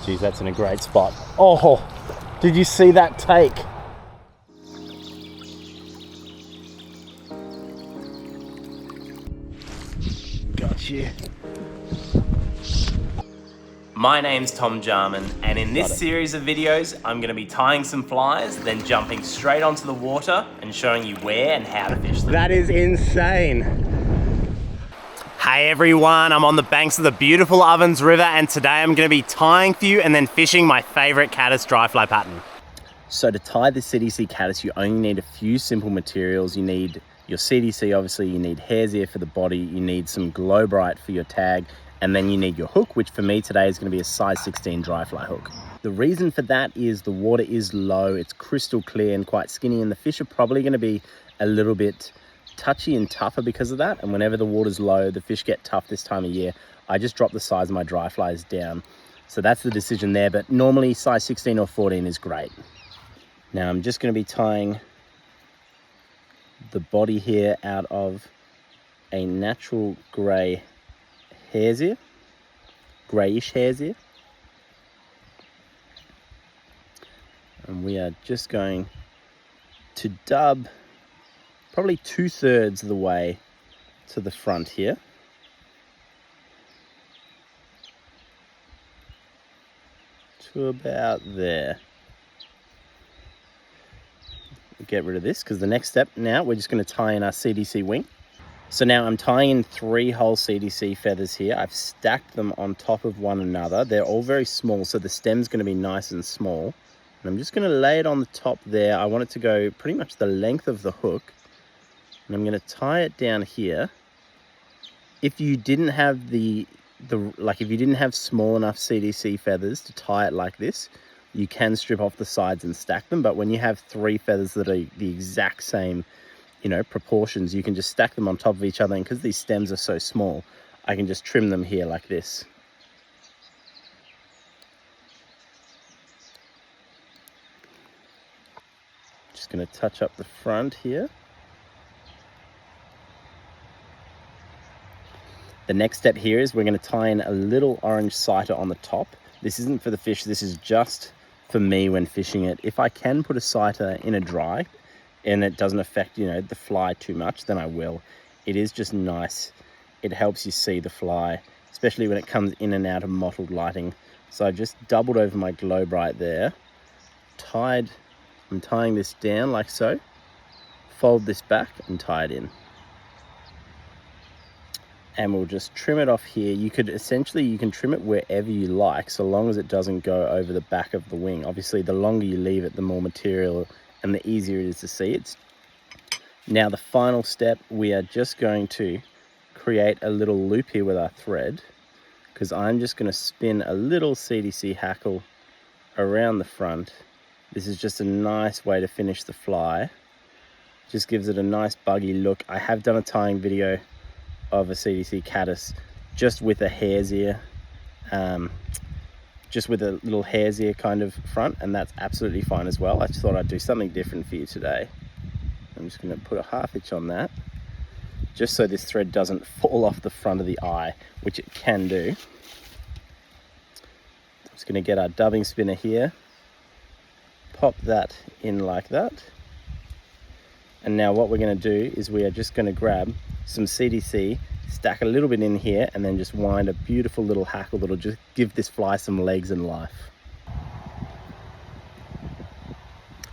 Geez, that's in a great spot. Oh, did you see that take? Got you. My name's Tom Jarman, and in this series of videos, I'm going to be tying some flies, then jumping straight onto the water and showing you where and how to fish them. That is insane. Hey everyone, I'm on the banks of the beautiful Ovens River, and today I'm going to be tying for you and then fishing my favorite caddis dry fly pattern. So to tie the CDC Caddis, you only need a few simple materials. You need your CDC, obviously, you need hare's ear for the body, you need some glow bright for your tag, and then you need your hook, which for me today is going to be a size 16 dry fly hook. The reason for that is the water is low, it's crystal clear and quite skinny, and the fish are probably going to be a little bit touchy and tougher because of that. And whenever the water's low, the fish get tough this time of year. I just drop the size of my dry flies down. So that's the decision there, but normally size 16 or 14 is great. Now I'm just going to be tying the body here out of a natural grey hare's ear, greyish hare's ear. And we are just going to dub probably 2/3 of the way to the front here. To about there. Get rid of this because the next step now, we're just going to tie in our CDC wing. So now I'm tying in 3 whole CDC feathers here. I've stacked them on top of one another. They're all very small, so the stem's going to be nice and small. And I'm just going to lay it on the top there. I want it to go pretty much the length of the hook. And I'm going to tie it down here. If you didn't have if you didn't have small enough CDC feathers to tie it like this, you can strip off the sides and stack them. But when you have 3 feathers that are the exact same, proportions, you can just stack them on top of each other. And because these stems are so small, I can just trim them here like this. Just going to touch up the front here. The next step here is we're going to tie in a little orange sighter on the top. This isn't for the fish, this is just for me when fishing it. If I can put a sighter in a dry and it doesn't affect, the fly too much, then I will. It is just nice. It helps you see the fly, especially when it comes in and out of mottled lighting. So I just doubled over my glow bright there. I'm tying this down like so. Fold this back and tie it in. And we'll just trim it off here. You can trim it wherever you like, so long as it doesn't go over the back of the wing. Obviously, the longer you leave it, the more material and the easier it is to see it. Now, the final step, we are just going to create a little loop here with our thread, because I'm just going to spin a little CDC hackle around the front. This is just a nice way to finish the fly. Just gives it a nice buggy look. I have done a tying video of a CDC Caddis just with a hare's ear, just with a little hare's ear kind of front, and that's absolutely fine as well. I just thought I'd do something different for you today. I'm just going to put a 1/2 inch on that, just so this thread doesn't fall off the front of the eye, which it can do. I'm just going to get our dubbing spinner here, pop that in like that. And now what we're going to do is we are just going to grab some CDC, stack a little bit in here, and then just wind a beautiful little hackle that'll just give this fly some legs and life.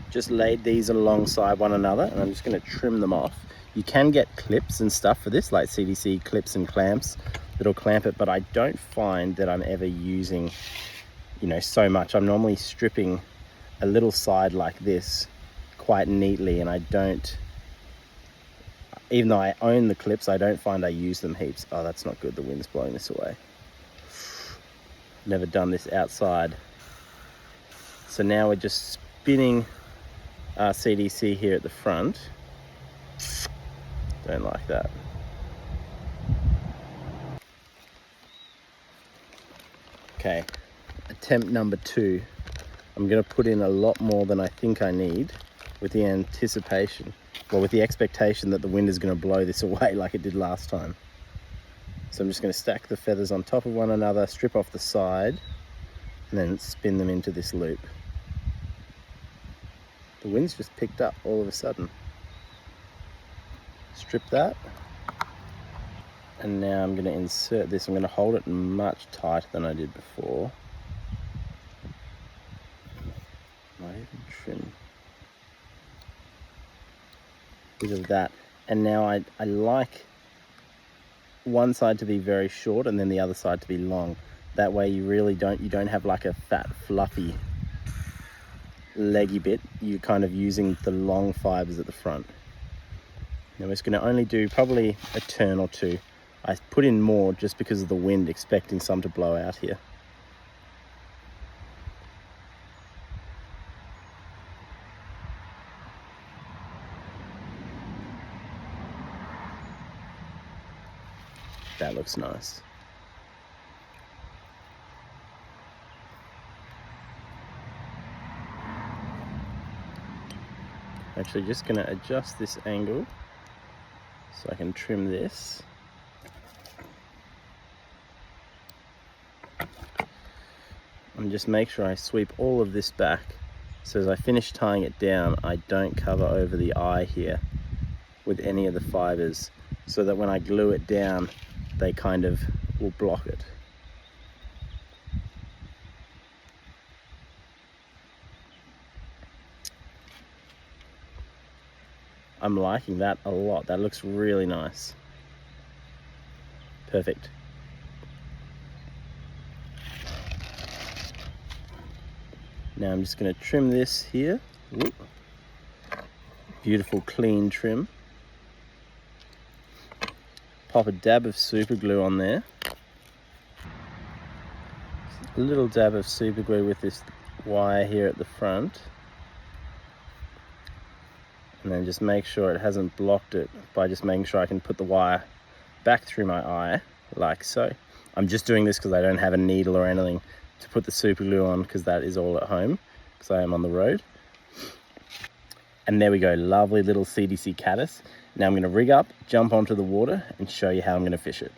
Just laid these alongside one another, and I'm just going to trim them off. You can get clips and stuff for this, like CDC clips and clamps that'll clamp it, but I don't find that I'm ever using, so much. I'm normally stripping a little side like this quite neatly, and I don't, even though I own the clips, I don't find I use them heaps. Oh, that's not good. The wind's blowing this away. Never done this outside. So now we're just spinning our CDC here at the front. Don't like that. Okay, attempt number 2. I'm going to put in a lot more than I think I need, with the expectation that the wind is going to blow this away like it did last time. So I'm just going to stack the feathers on top of one another, strip off the side, and then spin them into this loop. The wind's just picked up all of a sudden. Strip that. And now I'm going to insert this. I'm going to hold it much tighter than I did before. Might even trim a bit of that. And now I like one side to be very short and then the other side to be long. That way you really don't have like a fat, fluffy, leggy bit. You're kind of using the long fibers at the front. Now we're just going to only do probably a turn or two. I put in more just because of the wind, expecting some to blow out here. That looks nice. Actually, just going to adjust this angle so I can trim this. And just make sure I sweep all of this back so as I finish tying it down, I don't cover over the eye here with any of the fibers, so that when I glue it down, they kind of will block it. I'm liking that a lot. That looks really nice. Perfect. Now I'm just going to trim this here. Whoop. Beautiful clean trim. Pop a dab of super glue on there. A little dab of super glue with this wire here at the front. And then just make sure it hasn't blocked it by just making sure I can put the wire back through my eye, like so. I'm just doing this because I don't have a needle or anything to put the super glue on, because that is all at home, because I am on the road. And there we go, lovely little CDC Caddis. Now I'm going to rig up, jump onto the water, and show you how I'm going to fish it.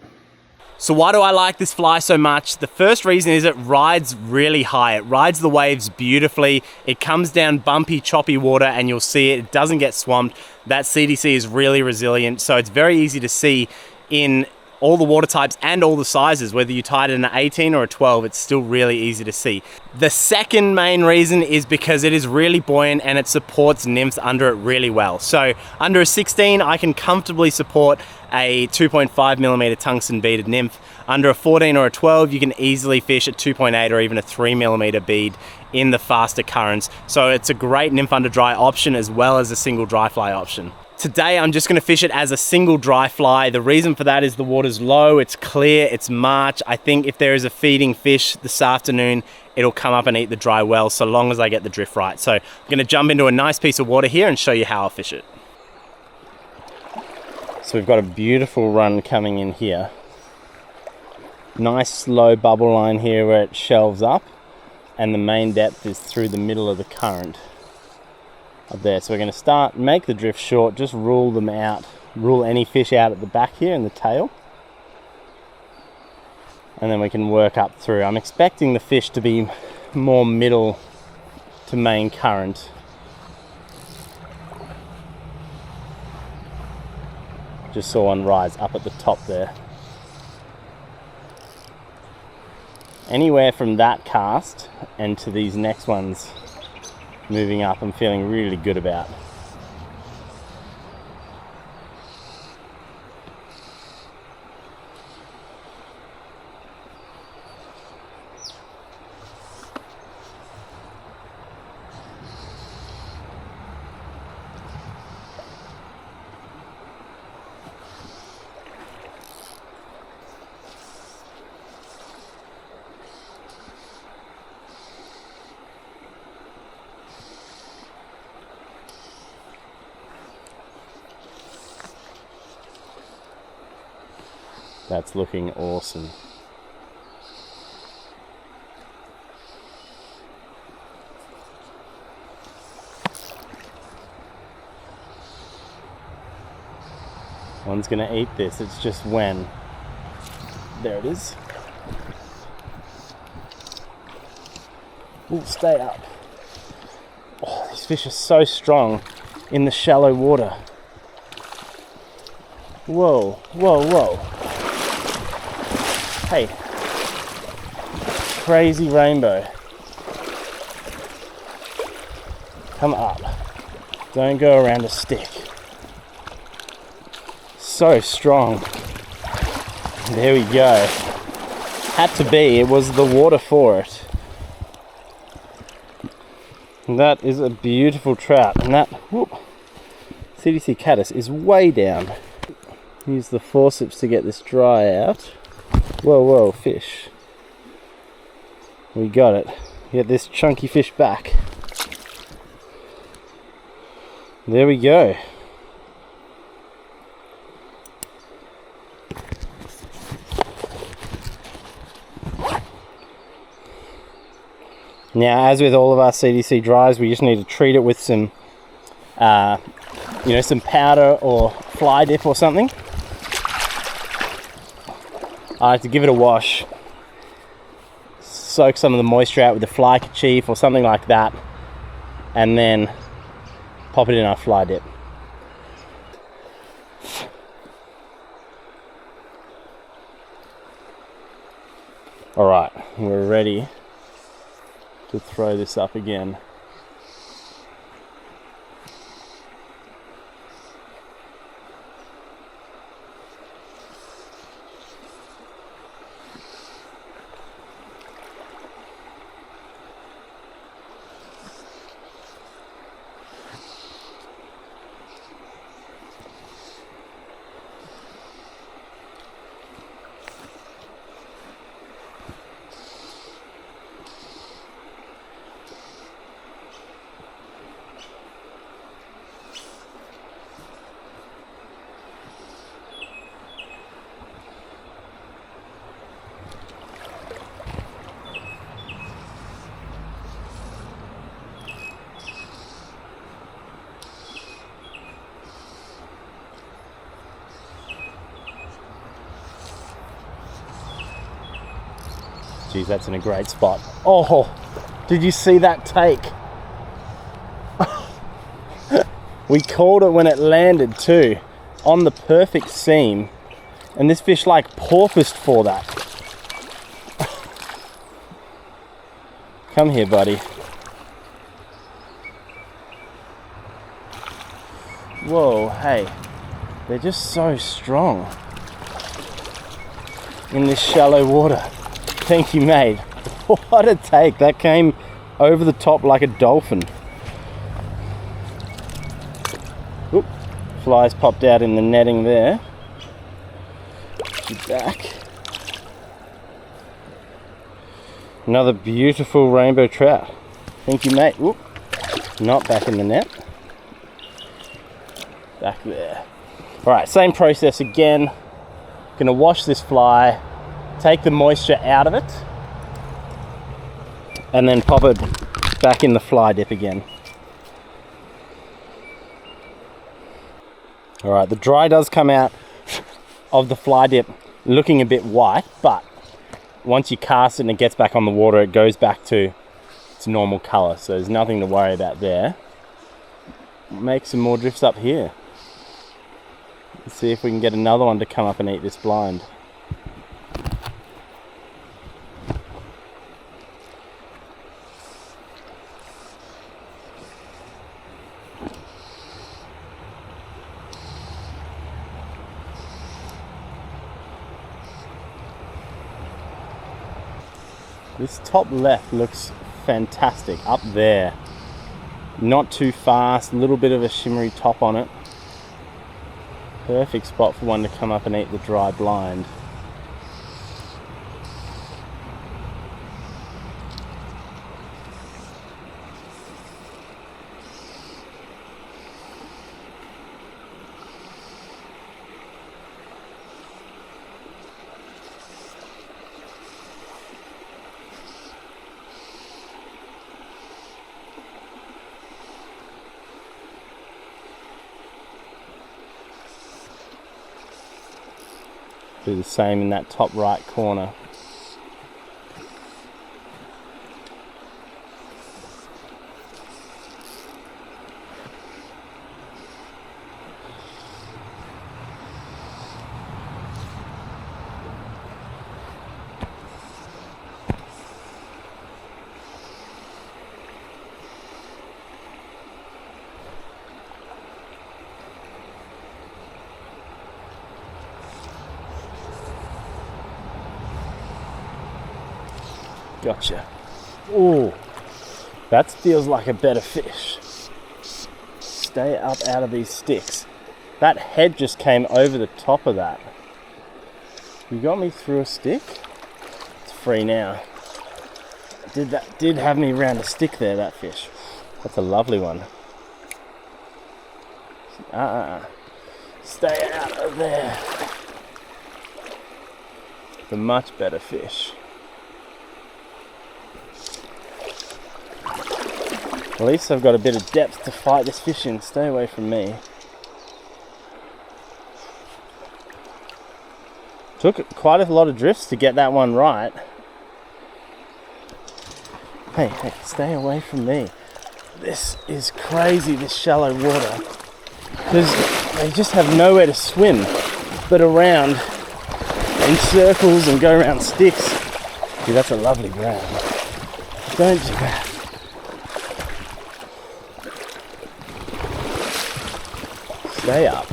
So why do I like this fly so much? The first reason is it rides really high. It rides the waves beautifully. It comes down bumpy, choppy water, and you'll see it. It doesn't get swamped. That CDC is really resilient, so it's very easy to see in all the water types and all the sizes. Whether you tie it in an 18 or a 12, it's still really easy to see. The second main reason is because it is really buoyant and it supports nymphs under it really well. So under a 16, I can comfortably support a 2.5mm tungsten beaded nymph. Under a 14 or a 12, you can easily fish a 2.8 or even a 3mm bead in the faster currents. So it's a great nymph under dry option as well as a single dry fly option. Today, I'm just going to fish it as a single dry fly. The reason for that is the water's low, it's clear, it's March. I think if there is a feeding fish this afternoon, it'll come up and eat the dry well, so long as I get the drift right. So I'm going to jump into a nice piece of water here and show you how I'll fish it. So we've got a beautiful run coming in here. Nice slow bubble line here where it shelves up, and the main depth is through the middle of the current up there. So we're going to start, make the drift short, just rule them out, rule any fish out at the back here in the tail, and then we can work up through. I'm expecting the fish to be more middle to main current. Just saw one rise up at the top there. Anywhere from that cast and to these next ones moving up, I'm feeling really good about. That's looking awesome. One's gonna eat this, it's just when. There it is. Ooh, stay up. Oh, these fish are so strong in the shallow water. Whoa, whoa, whoa. Hey. Crazy rainbow. Come up. Don't go around a stick. So strong. There we go. Had to be, it was the water for it. And that is a beautiful trout. And that whoop, CDC Caddis is way down. Use the forceps to get this dry out. Whoa, whoa, fish. We got it. Get this chunky fish back. There we go. Now, as with all of our CDC dries, we just need to treat it with some, some powder or fly dip or something. I like to give it a wash, soak some of the moisture out with a fly kerchief or something like that, and then pop it in our fly dip. All right, we're ready to throw this up again. Geez, that's in a great spot. Oh, did you see that take? We called it when it landed too, on the perfect seam. And this fish like porpoised for that. Come here, buddy. Whoa, hey. They're just so strong in this shallow water. Thank you, mate. What a take. That came over the top like a dolphin. Oop, flies popped out in the netting there. Get you back. Another beautiful rainbow trout. Thank you, mate. Oop, not back in the net. Back there. All right, same process again. Gonna wash this fly, take the moisture out of it, and then pop it back in the fly dip again. All right, the dry does come out of the fly dip looking a bit white, but once you cast it and it gets back on the water, it goes back to its normal color. So there's nothing to worry about there. Make some more drifts up here. Let's see if we can get another one to come up and eat this blind. This top left looks fantastic up there. Not too fast, a little bit of a shimmery top on it. Perfect spot for one to come up and eat the dry blind. Do the same in that top right corner. Gotcha. Ooh, that feels like a better fish. Stay up out of these sticks. That head just came over the top of that. You got me through a stick? It's free now. Did have me around a stick there, that fish. That's a lovely one. Stay out of there. It's a much better fish. At least I've got a bit of depth to fight this fish in. Stay away from me. Took quite a lot of drifts to get that one right. Hey, stay away from me. This is crazy, this shallow water. Because they just have nowhere to swim but around in circles and go around sticks. See, that's a lovely brown. Don't do that. Stay up.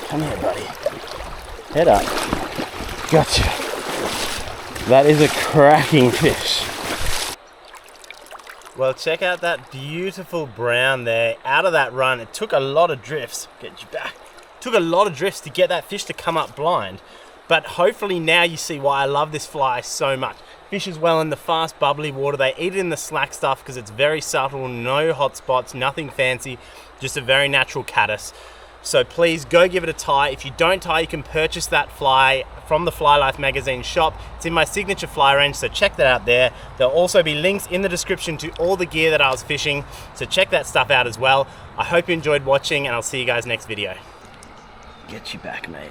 Come here, buddy. Head up. Gotcha. That is a cracking fish. Well, check out that beautiful brown there. Out of that run, it took a lot of drifts. Get you back. Took a lot of drifts to get that fish to come up blind. But hopefully now you see why I love this fly so much. Fishes well in the fast, bubbly water. They eat it in the slack stuff because it's very subtle, no hot spots, nothing fancy, just a very natural caddis. So please go give it a tie. If you don't tie, you can purchase that fly from the Fly Life magazine shop. It's in my signature fly range, so check that out there. There'll also be links in the description to all the gear that I was fishing, so check that stuff out as well. I hope you enjoyed watching, and I'll see you guys next video. Get you back, mate.